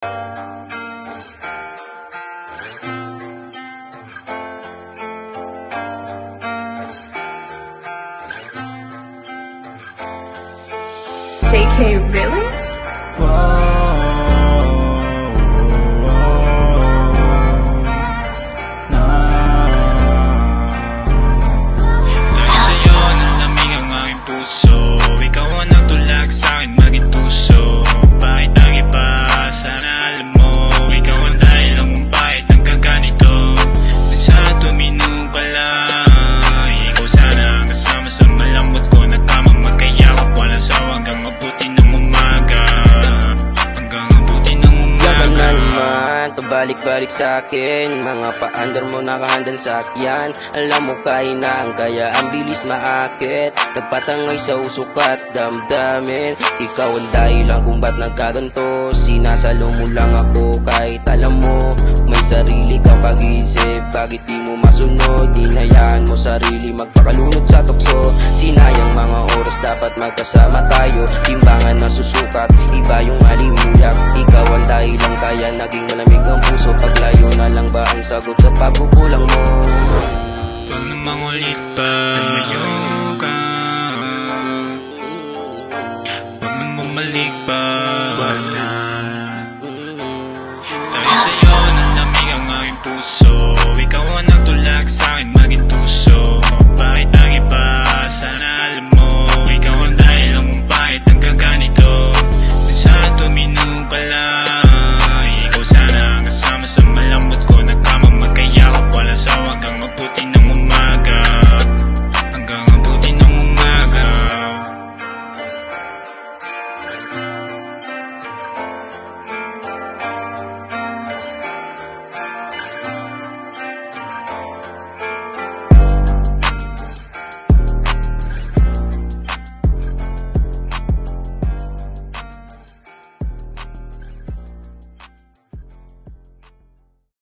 JK, really? Dahil sa'yo nalamig ang aking puso, ikaw ang nagtulak sa'kin maging tuso. Bakit ang iba? Sana alam mo, ikaw ang dahil lang kung bakit nagkaganito. Saan tumino ka lang, ikaw sana ang kasama sa malambot ko na tamang magkayakap. Walang sawa hanggang mabuti ng umaga, hanggang mabuti ng umaga. Yaman na naman, pabalik-balik sa'kin, mga paandar mo nakahandang sakyan. Alam mo kainang, kaya ang bilis maakit, nagpatangay sa usok at damdamin. Ikaw ang dahilan kung ba't nagkaganto, sinasalo mo lang ako kahit alam mo may sarili kang pag-iisip. Bakit di mo masunod, hinayaan mo sarili magpakalunod sa tukso. Sinayang mga oras, dapat magkasama tayo, timbangan na susukat, iba yung alimuyak.